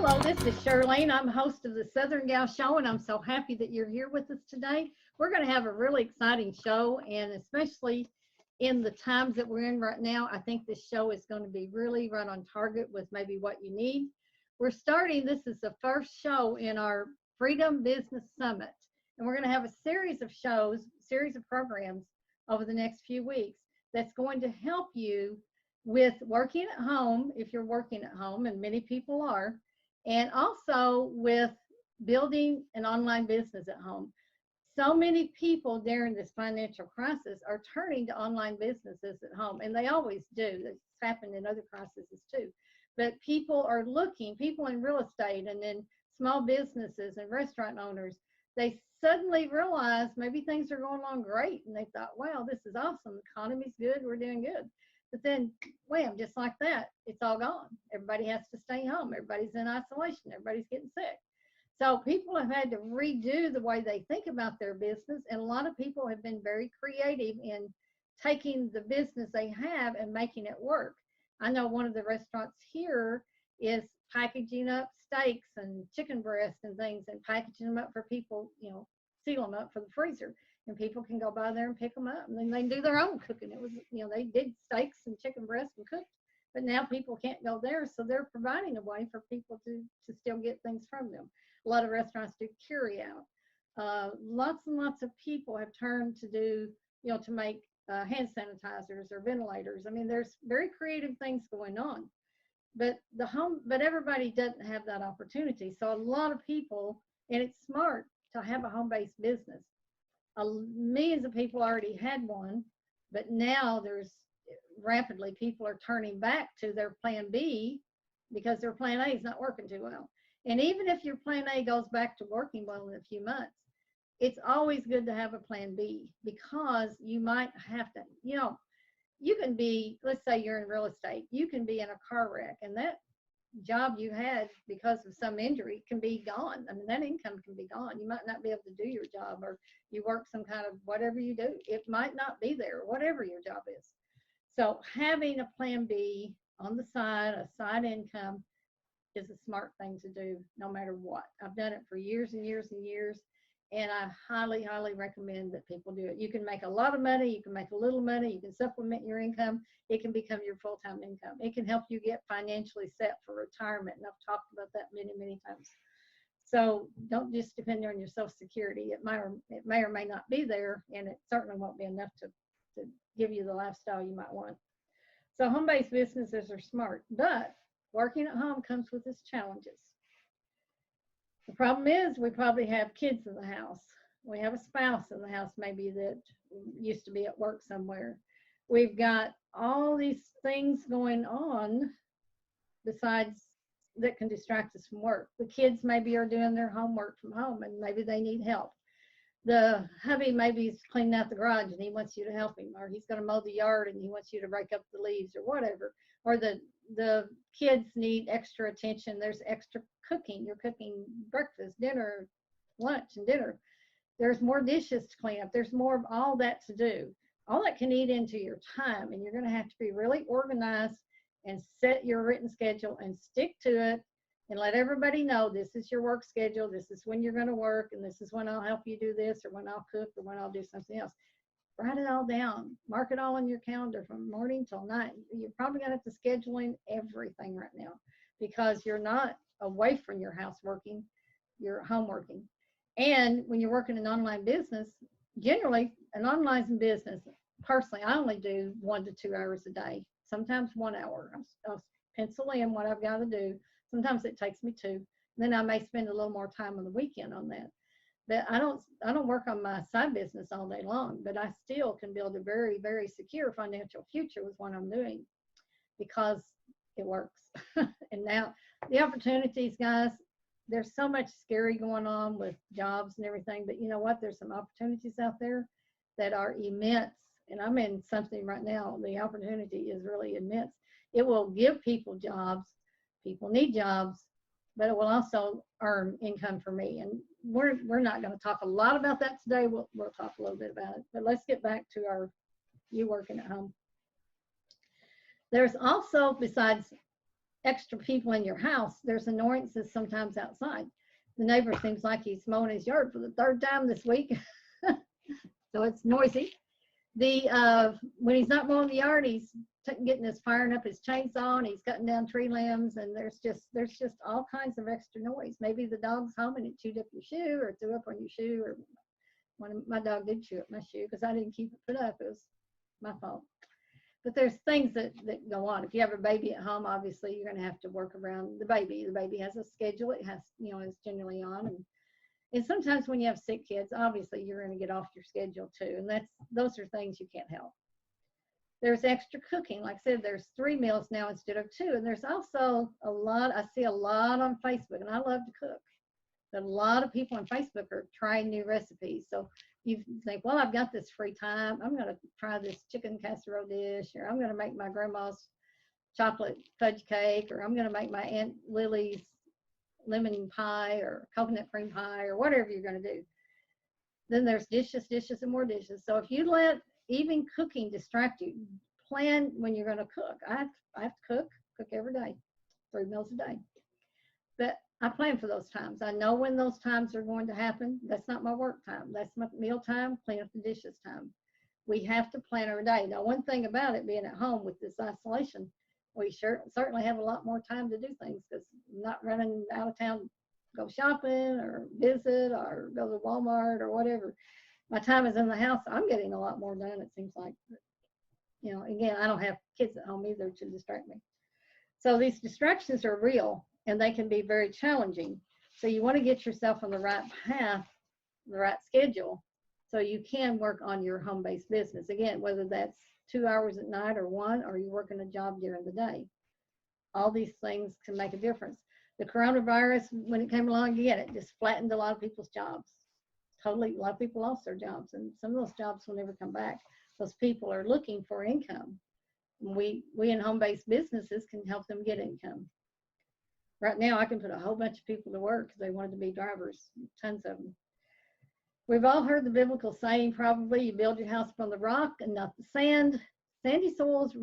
Hello, this is Charlene. I'm host of the Southern Gal Show, and I'm so happy that you're here with us today. We're going to have a really exciting show, and especially in the times that we're in right now, I think this show is going to be really right on target with maybe what you need. We're starting, this is the first show in our Freedom Business Summit, and we're going to have a series of shows, series of programs over the next few weeks that's going to help you with working at home, if you're working at home, and many people are, and also with building an online business at home. So many people during this financial crisis are turning to online businesses at home, and they always do. It's happened in other crises too. But people are looking, people in real estate and in small businesses and restaurant owners, they suddenly realize maybe things are going along great, and they thought, wow, this is awesome. The economy's good, we're doing good. But then, wham, just like that, it's all gone. Everybody has to stay home. Everybody's in isolation. Everybody's getting sick. So people have had to redo the way they think about their business. And a lot of people have been very creative in taking the business they have and making it work. I know one of the restaurants here is packaging up steaks and chicken breasts and things and packaging them up for people, seal them up for the freezer. And people can go by there and pick them up, and then they can do their own cooking. It was, they did steaks and chicken breasts and cooked, but now people can't go there, so they're providing a way for people to still get things from them. A lot of restaurants do carry out. Lots and lots of people have turned to do, to make hand sanitizers or ventilators. I mean, there's very creative things going on, but everybody doesn't have that opportunity. So a lot of people, and it's smart to have a home-based business. Millions of people already had one, but now there's rapidly people are turning back to their plan B because their plan A is not working too well. And even if your plan A goes back to working well in a few months, it's always good to have a plan B, because you might have to, you can be, let's say you're in real estate, you can be in a car wreck, and that job you had because of some injury can be gone. I mean, that income can be gone. You might not be able to do your job, or you work some kind of whatever you do, it might not be there, whatever your job is. So having a plan B on the side, a side income, is a smart thing to do no matter what. I've done it for years and years and years, and I highly, highly recommend that people do it. You can make a lot of money, you can make a little money, you can supplement your income, it can become your full-time income. It can help you get financially set for retirement, and I've talked about that many, many times. So don't just depend on your Social Security. It may or may not be there, and it certainly won't be enough to give you the lifestyle you might want. So home-based businesses are smart, but working at home comes with its challenges. The problem is we probably have kids in the house. We have a spouse in the house maybe that used to be at work somewhere. We've got all these things going on besides that can distract us from work. The kids maybe are doing their homework from home, and maybe they need help. The hubby maybe is cleaning out the garage and he wants you to help him, or he's going to mow the yard and he wants you to rake up the leaves or whatever. Or the kids need extra attention. There's extra cooking. You're cooking breakfast, dinner, lunch, and dinner. There's more dishes to clean up. There's more of all that to do. All that can eat into your time, and you're going to have to be really organized and set your written schedule and stick to it, and let everybody know this is your work schedule, this is when you're going to work, and this is when I'll help you do this, or when I'll cook, or when I'll do something else. Write it all down. Mark it all in your calendar from morning till night. You're probably going to have to schedule in everything right now, because you're not away from your house working, you're home working. And when you're working an online business, generally an online business, personally, I only do 1 to 2 hours a day, sometimes 1 hour. I'll pencil in what I've got to do. Sometimes it takes me 2. Then I may spend a little more time on the weekend on that. But I don't work on my side business all day long, but I still can build a very, very secure financial future with what I'm doing, because it works. And now the opportunities, guys, there's so much scary going on with jobs and everything, but you know what? There's some opportunities out there that are immense. And I'm in something right now. The opportunity is really immense. It will give people jobs. People need jobs, but it will also earn income for me. And we're not going to talk a lot about that today. We'll talk a little bit about it. But let's get back to you working at home. There's also, besides extra people in your house, there's annoyances sometimes outside. The neighbor seems like he's mowing his yard for the third time this week. So it's noisy. When he's not mowing the yard, he's firing up his chainsaw, and he's cutting down tree limbs, and there's just all kinds of extra noise. Maybe the dog's home and it chewed up your shoe or threw up on your shoe, or my dog did chew up my shoe because I didn't keep it put up. It was my fault. But there's things that go on. If you have a baby at home, obviously you're going to have to work around the baby. The baby has a schedule. It has, is generally on. And sometimes when you have sick kids, obviously you're going to get off your schedule too. And those are things you can't help. There's extra cooking. Like I said, there's 3 meals now instead of 2. And there's also I see a lot on Facebook, and I love to cook. But a lot of people on Facebook are trying new recipes. So you think, well, I've got this free time. I'm going to try this chicken casserole dish, or I'm going to make my grandma's chocolate fudge cake, or I'm going to make my Aunt Lily's lemon pie or coconut cream pie, or whatever you're going to do. Then there's dishes, and more dishes. So if you let even cooking distract you, plan when you're going to cook. I have to cook every day, 3 meals a day. But I plan for those times. I know when those times are going to happen. That's not my work time. That's my meal time, clean up the dishes time. We have to plan our day. Now, one thing about it being at home with this isolation, we certainly have a lot more time to do things, because I'm not running out of town, go shopping or visit or go to Walmart or whatever. My time is in the house. I'm getting a lot more done, it seems like. Again, I don't have kids at home either to distract me. So these distractions are real, and they can be very challenging. So you want to get yourself on the right path, the right schedule, so you can work on your home-based business. Again, whether that's 2 hours at night or 1, or you're working a job during the day. All these things can make a difference. The coronavirus, when it came along again, it just flattened a lot of people's jobs. Totally, a lot of people lost their jobs, and some of those jobs will never come back. Those people are looking for income. We in home-based businesses can help them get income. Right now, I can put a whole bunch of people to work because they wanted to be drivers, tons of them. We've all heard the biblical saying, probably, you build your house upon the rock and not the sand. Sandy soils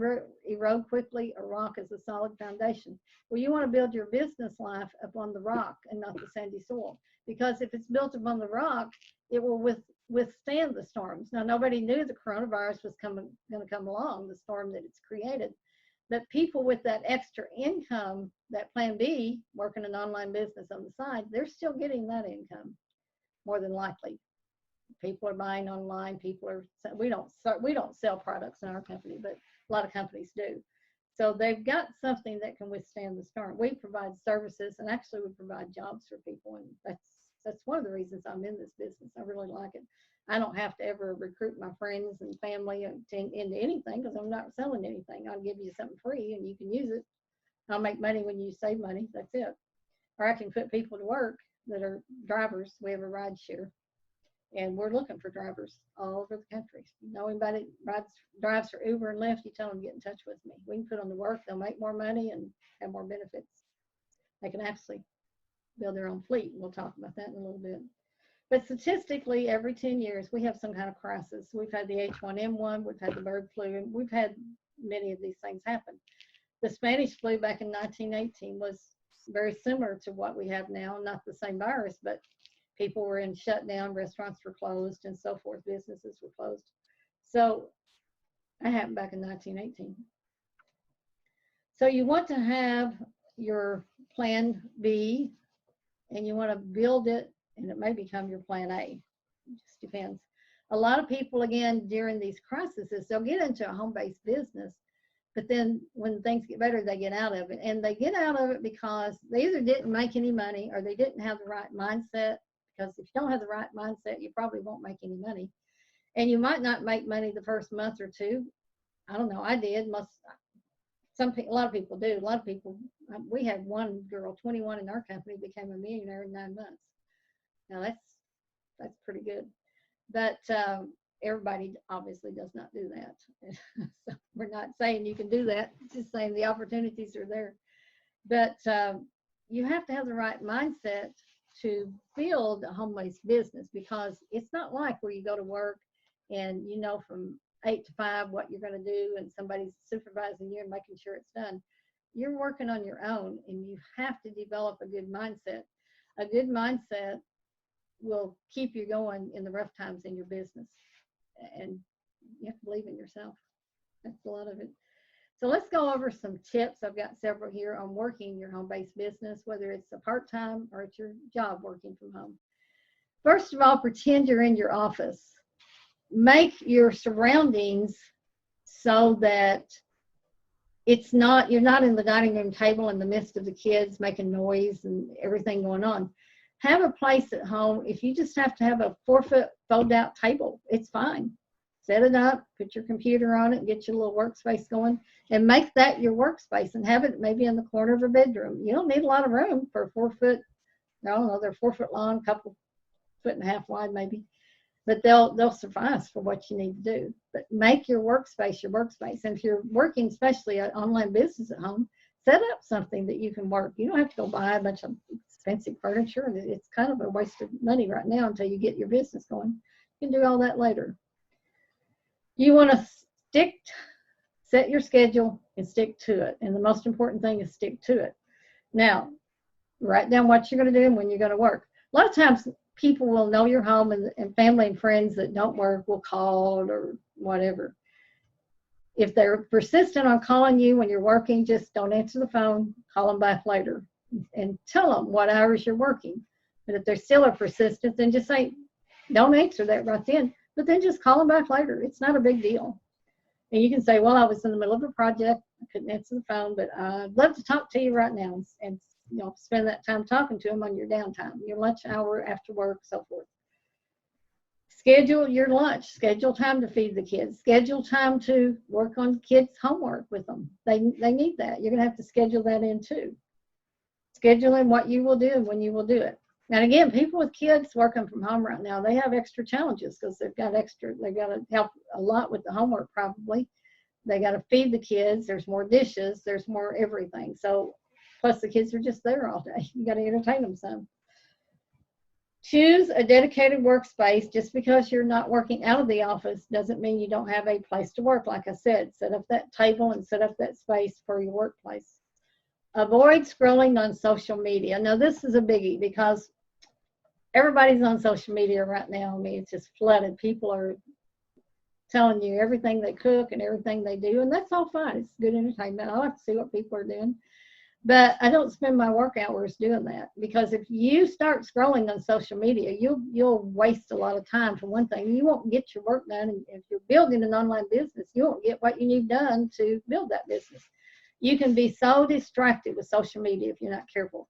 erode quickly. A rock is a solid foundation. Well, you want to build your business life upon the rock and not the sandy soil, because if it's built upon the rock, it will withstand the storms. Now, nobody knew the coronavirus was going to come along, the storm that it's created. But people with that extra income, that plan B, working an online business on the side, they're still getting that income, more than likely. People are buying online. We don't sell products in our company, but a lot of companies do. So they've got something that can withstand the storm. We provide services, and actually we provide jobs for people, and that's one of the reasons I'm in this business. I really like it. I don't have to ever recruit my friends and family into anything, because I'm not selling anything. I'll give you something free and you can use it. I'll make money when you save money. That's it. Or I can put people to work that are drivers. We have a ride share, and we're looking for drivers all over the country. You know anybody drives for Uber and Lyft, you tell them to get in touch with me. We can put them to work. They'll make more money and have more benefits. They can actually build their own fleet. We'll talk about that in a little bit. But statistically, every 10 years, we have some kind of crisis. We've had the H1N1, we've had the bird flu, and we've had many of these things happen. The Spanish flu back in 1918 was very similar to what we have now, not the same virus, but people were in shutdown, restaurants were closed, and so forth, businesses were closed. So that happened back in 1918. So you want to have your plan B, and you want to build it, and it may become your plan A. It just depends. A lot of people, again, during these crises, they'll get into a home-based business, but then when things get better, they get out of it. And they get out of it because they either didn't make any money, or they didn't have the right mindset, because if you don't have the right mindset, you probably won't make any money. And you might not make money the first month or two. I don't know, I did. A lot of people do. A lot of people, we had one girl, 21 in our company, became a millionaire in 9 months. Now that's pretty good. But everybody obviously does not do that. So we're not saying you can do that, just saying the opportunities are there. But you have to have the right mindset to build a home-based business, because it's not like where you go to work and you know from 8 to 5 what you're going to do, and somebody's supervising you and making sure it's done. you're working on your own, and you have to develop a good mindset. A good mindset will keep you going in the rough times in your business. And you have to believe in yourself. That's a lot of it. So let's go over some tips. I've got several here on working your home-based business, whether it's a part-time or it's your job working from home. First of all, pretend you're in your office. Make your surroundings so that you're not in the dining room table in the midst of the kids making noise and everything going on. Have a place at home. If you just have to have a 4-foot fold-out table, it's fine. Set it up, put your computer on it, get your little workspace going, and make that your workspace and have it maybe in the corner of a bedroom. You don't need a lot of room for a 4-foot, I don't know, they're 4-foot long, a couple 1.5 feet wide maybe, but they'll suffice for what you need to do. But make your workspace your workspace. And if you're working, especially an online business at home, set up something that you can work. You don't have to go buy a bunch of expensive furniture. It's kind of a waste of money right now until you get your business going. You can do all that later. You want to set your schedule and stick to it. And the most important thing is stick to it. Now, write down what you're going to do and when you're going to work. A lot of times people will know your home, and family and friends that don't work will call or whatever. If they're persistent on calling you when you're working, just don't answer the phone, call them back later and tell them what hours you're working. But if they're still persistent, then just say, don't answer that right then, but then just call them back later. It's not a big deal. And you can say, well, I was in the middle of a project, I couldn't answer the phone, but I'd love to talk to you right now, and spend that time talking to them on your downtime, your lunch hour after work, so forth. Schedule your lunch. Schedule time to feed the kids. Schedule time to work on kids' homework with them. They need that. You're going to have to schedule that in too. Schedule in what you will do and when you will do it. And again, people with kids working from home right now, they have extra challenges because they've got to help a lot with the homework probably. They got to feed the kids. There's more dishes. There's more everything. So plus the kids are just there all day. You got to entertain them some. Choose a dedicated workspace. Just because you're not working out of the office doesn't mean you don't have a place to work. Like I said, set up that table and set up that space for your workplace. Avoid scrolling on social media. Now, this is a biggie because everybody's on social media right now. I mean, it's just flooded. People are telling you everything they cook and everything they do, and that's all fine. It's good entertainment. I like to see what people are doing. But I don't spend my work hours doing that, because if you start scrolling on social media, you'll waste a lot of time. For one thing, you won't get your work done. And if you're building an online business, you won't get what you need done to build that business. You can be so distracted with social media if you're not careful.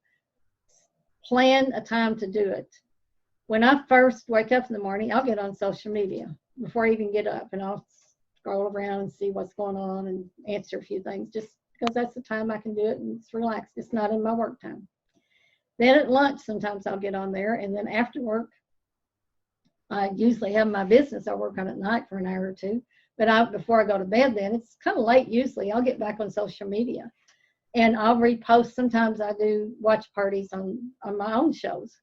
Plan a time to do it. When I first wake up in the morning, I'll get on social media before I even get up, and I'll scroll around and see what's going on and answer a few things, just because that's the time I can do it and it's relaxed. It's not in my work time. Then at lunch, sometimes I'll get on there, and then after work, I usually have my business I work on at night for an hour or two. But before I go to bed, then it's kind of late usually. I'll get back on social media, and I'll repost. Sometimes I do watch parties on my own shows,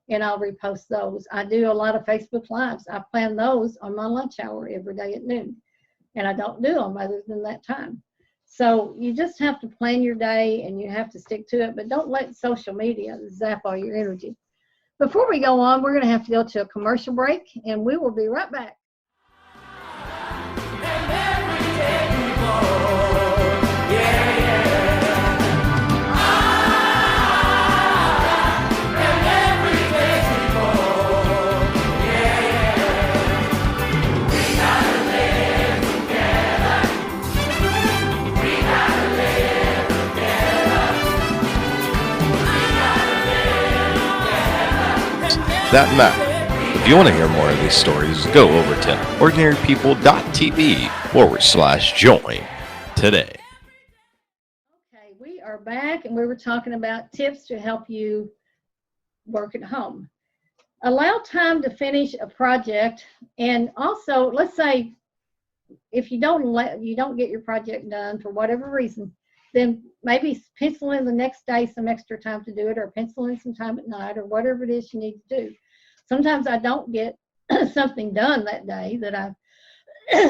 and I'll repost those. I do a lot of Facebook Lives. I plan those on my lunch hour every day at noon, and I don't do them other than that time. So you just have to plan your day, and you have to stick to it, but don't let social media zap all your energy. Before we go on, we're going to have to go to a commercial break, and we will be right back. That matter. If you want to hear more of these stories, go over to ordinarypeople.tv/join today. Okay, we are back, and we were talking about tips to help you work at home. Allow time to finish a project, and also, let's say if you don't get your project done for whatever reason, then maybe pencil in the next day some extra time to do it, or pencil in some time at night, or whatever it is you need to do. Sometimes I don't get something done that day that I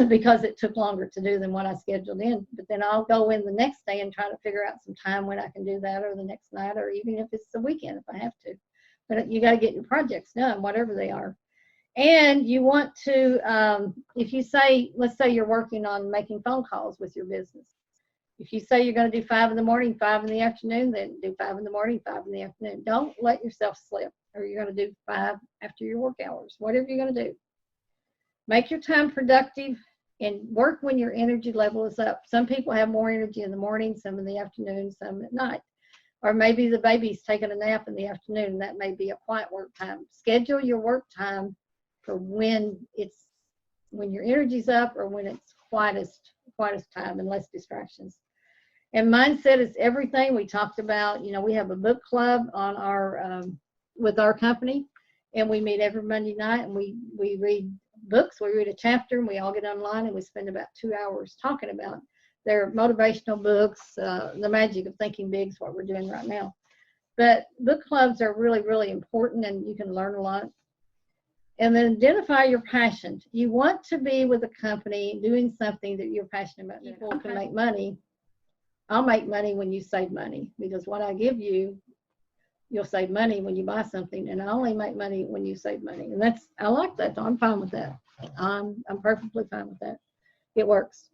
because it took longer to do than what I scheduled in. But then I'll go in the next day and try to figure out some time when I can do that, or the next night, or even if it's the weekend if I have to. But you got to get your projects done, whatever they are. And you want to, if you say, let's say you're working on making phone calls with your business. If you say you're going to do 5 in the morning, 5 in the afternoon, then do 5 in the morning, 5 in the afternoon. Don't let yourself slip, or you're going to do 5 after your work hours, whatever you're going to do. Make your time productive and work when your energy level is up. Some people have more energy in the morning, some in the afternoon, some at night. Or maybe the baby's taking a nap in the afternoon, and that may be a quiet work time. Schedule your work time for when your energy's up, or when it's quietest time and less distractions. And mindset is everything. We talked about, we have a book club on our with our company, and we meet every Monday night, and we read books. We read a chapter, and we all get online, and we spend about 2 hours talking about their motivational books. The magic of thinking big is what we're doing right now. But book clubs are really, really important, and you can learn a lot. And then identify your passion. You want to be with a company doing something that you're passionate about. People can make money. I'll make money when you save money, because what I give you, you'll save money when you buy something, and I only make money when you save money. And I like that. I'm fine with that. I'm perfectly fine with that. It works.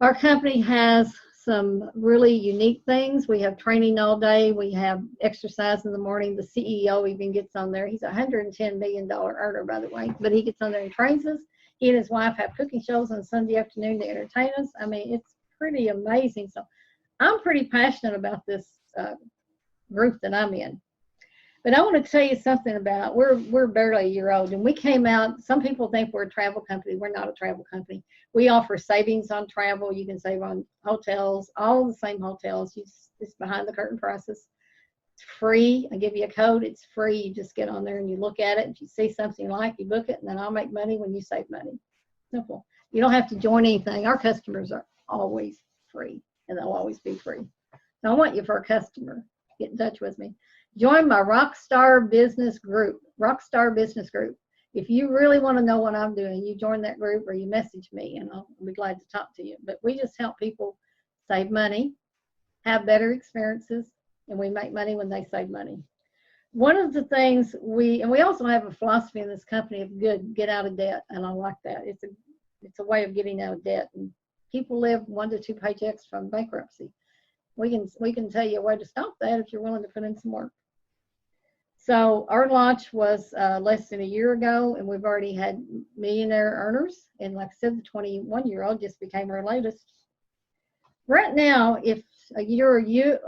Our company has some really unique things. We have training all day. We have exercise in the morning. The CEO even gets on there. He's a $110 million earner, by the way, but he gets on there and trains us. He and his wife have cooking shows on Sunday afternoon to entertain us. I mean, it's pretty amazing. So I'm pretty passionate about this group that I'm in. But I want to tell you something about, we're barely a year old, and we came out, some people think we're a travel company. We're not a travel company. We offer savings on travel. You can save on hotels, all the same hotels. It's behind the curtain prices. It's free. I give you a code. It's free. You just get on there and you look at it. If you see something you like, you book it, and then I'll make money when you save money. Simple. You don't have to join anything. Our customers are always free, and they'll always be free. So I want you for a customer. Get in touch with me. Join my Rockstar Business Group. Rockstar Business Group. If you really want to know what I'm doing, you join that group, or you message me, and I'll be glad to talk to you. But we just help people save money, have better experiences, and we make money when they save money. One of the things we also have a philosophy in this company of get out of debt, and I like that. It's a way of getting out of debt. And people live 1 to 2 paychecks from bankruptcy. We can tell you a way to stop that if you're willing to put in some work. So our launch was less than a year ago, and we've already had millionaire earners. And like I said, the 21-year-old just became our latest. Right now, if you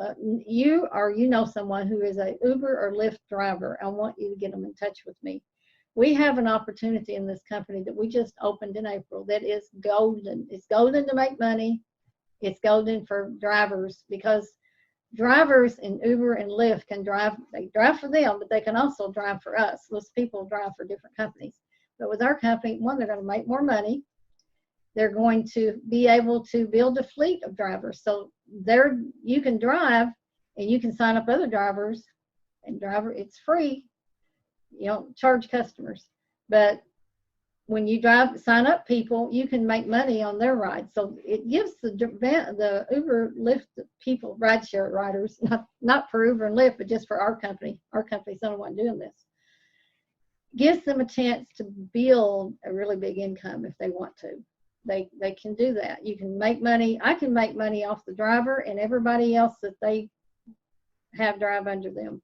know someone who is a Uber or Lyft driver, I want you to get them in touch with me. We have an opportunity in this company that we just opened in April that is golden. It's golden to make money. It's golden for drivers, because drivers in Uber and Lyft can drive. They drive for them, but they can also drive for us. Those people drive for different companies. But with our company, one, they're going to make more money. They're going to be able to build a fleet of drivers. So you can drive, and you can sign up other drivers, and it's free. You don't charge customers. But when you sign up people, you can make money on their rides. So it gives the Uber, Lyft people, rideshare riders, not for Uber and Lyft, but just for our company. Our company's the only one doing this. Gives them a chance to build a really big income if they want to. They can do that. You can make money. I can make money off the driver and everybody else that they have drive under them.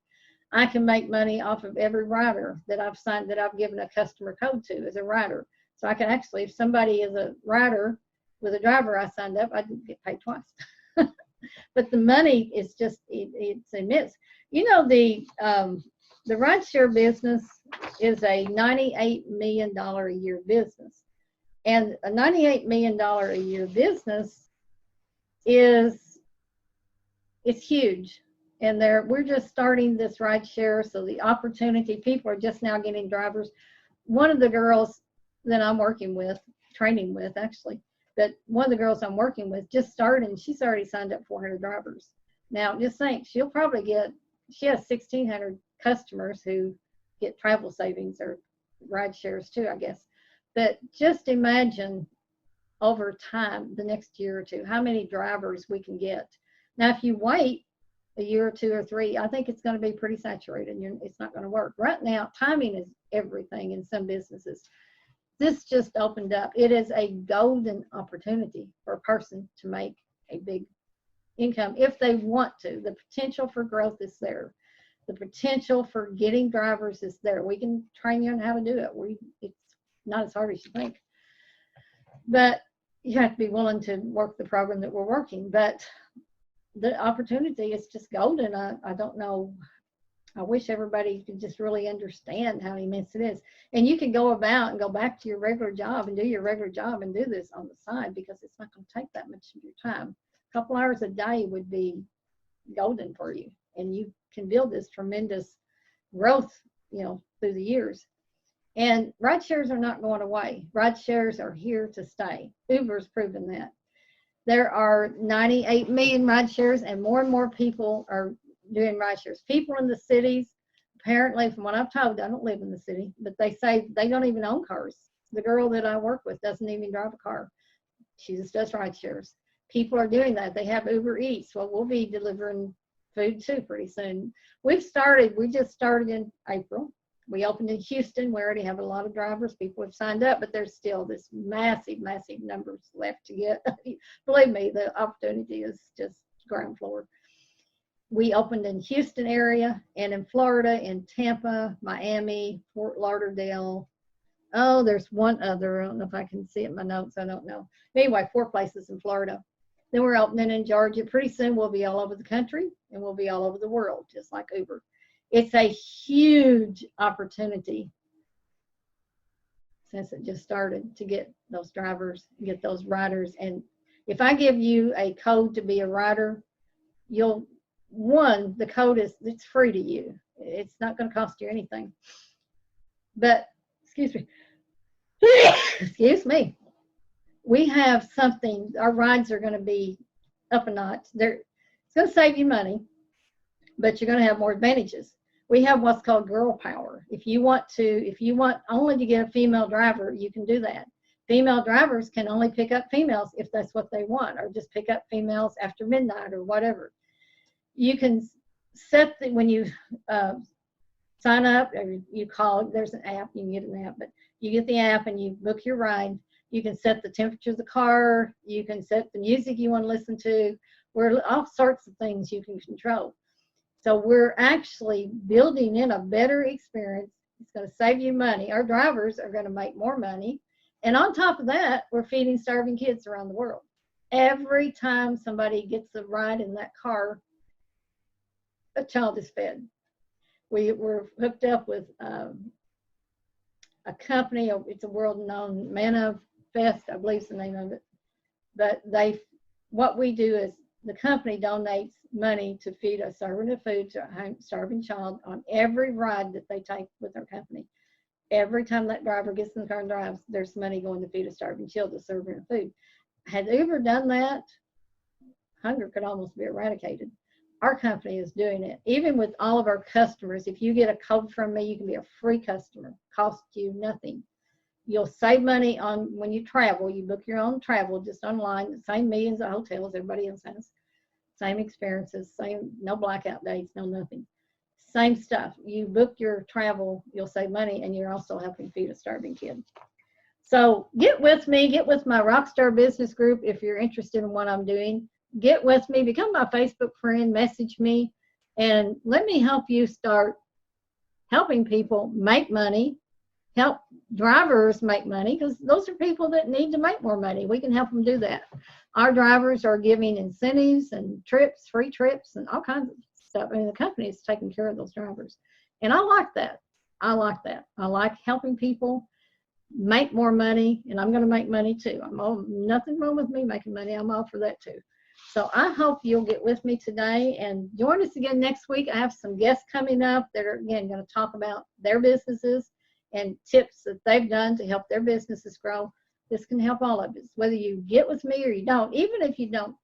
I can make money off of every rider that I've signed, that I've given a customer code to as a rider. So I can actually, if somebody is a rider with a driver I signed up, I get paid twice. But the money is just, it's immense. The rideshare business is a $98 million a year business. And a $98 million a year business it's huge. And we're just starting this ride share, so the opportunity, people are just now getting drivers. One of the girls that I'm working with, training with actually, but one of the girls I'm working with just started, and she's already signed up 400 drivers. Now, just think, she has 1,600 customers who get travel savings or ride shares too, I guess. But just imagine over time, the next year or two, how many drivers we can get. Now, if you wait a year or two or three, I think it's going to be pretty saturated. It's not going to work. Right now, timing is everything in some businesses. This just opened up. It is a golden opportunity for a person to make a big income if they want to. The potential for growth is there. The potential for getting drivers is there. We can train you on how to do it. It's not as hard as you think. But you have to be willing to work the program that we're working. But the opportunity is just golden. I don't know. I wish everybody could just really understand how immense it is. And you can go about and go back to your regular job and do your regular job and do this on the side, because it's not going to take that much of your time. A couple hours a day would be golden for you. And you can build this tremendous growth, through the years. And ride shares are not going away. Ride shares are here to stay. Uber's proven that. There are 98 million ride shares, and more people are doing ride shares. People in the cities, apparently, from what I've told, I don't live in the city, but they say they don't even own cars. The girl that I work with doesn't even drive a car. She just does ride shares. People are doing that. They have Uber Eats. Well, we'll be delivering food too pretty soon. We just started in April. We opened in Houston. We already have a lot of drivers. People have signed up, but there's still this massive numbers left to get. Believe me, the opportunity is just ground floor. We opened in Houston area and in Florida, in Tampa, Miami, Fort Lauderdale. Oh, there's one other. I don't know if I can see it in my notes. I don't know. Anyway, 4 places in Florida. Then we're opening in Georgia. Pretty soon we'll be all over the country, and we'll be all over the world, just like Uber. It's a huge opportunity since it just started to get those drivers, get those riders. And if I give you a code to be a rider, the code it's free to you. It's not going to cost you anything. But, excuse me, we have something, our rides are going to be up a notch. It's going to save you money, but you're going to have more advantages. We have what's called girl power. If you want only to get a female driver, you can do that. Female drivers can only pick up females if that's what they want, or just pick up females after midnight or whatever. You can set when you sign up, or you call, there's an app, you can get an app, but you get the app and you book your ride. You can set the temperature of the car. You can set the music you want to listen to. All sorts of things you can control. So we're actually building in a better experience. It's going to save you money. Our drivers are going to make more money. And on top of that, we're feeding starving kids around the world. Every time somebody gets a ride in that car, a child is fed. We're hooked up with a company. It's a world-known Manna Fest, I believe is the name of it. But what we do is the company donates money to feed a serving of food to a starving child on every ride that they take with our company. Every time that driver gets in the car and drives, there's money going to feed a starving child, a serving of food. Had Uber done that, hunger could almost be eradicated. Our company is doing it. Even with all of our customers, if you get a code from me, you can be a free customer. Cost you nothing. You'll save money on when you travel. You book your own travel just online. The same millions of hotels everybody else has. Same experiences, no blackout dates, no nothing. Same stuff. You book your travel, you'll save money, and you're also helping feed a starving kid. So get with me. Get with my Rockstar Business Group if you're interested in what I'm doing. Get with me. Become my Facebook friend. Message me, and let me help you start helping people make money, help drivers make money, because those are people that need to make more money. We can help them do that. Our drivers are giving incentives and trips, free trips, and all kinds of stuff. I mean, the company is taking care of those drivers. And I like that. I like helping people make more money, and I'm going to make money too. Nothing wrong with me making money. I'm all for that too. So I hope you'll get with me today and join us again next week. I have some guests coming up that are, again, going to talk about their businesses and tips that they've done to help their businesses grow. This can help all of us, whether you get with me or you don't. Even if you don't,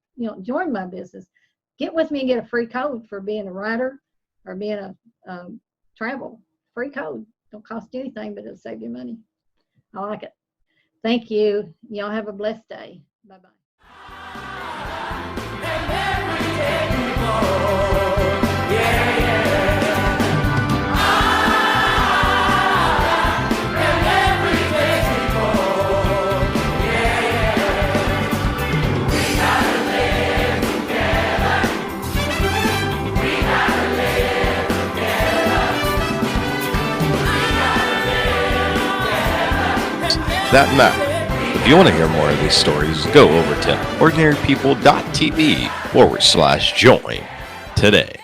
join my business, get with me and get a free code for being a rider or being a travel. Free code. Don't cost you anything, but it'll save you money. I like it. Thank you. Y'all have a blessed day. Bye-bye. That matter. If you want to hear more of these stories, go over to ordinarypeople.tv/join today.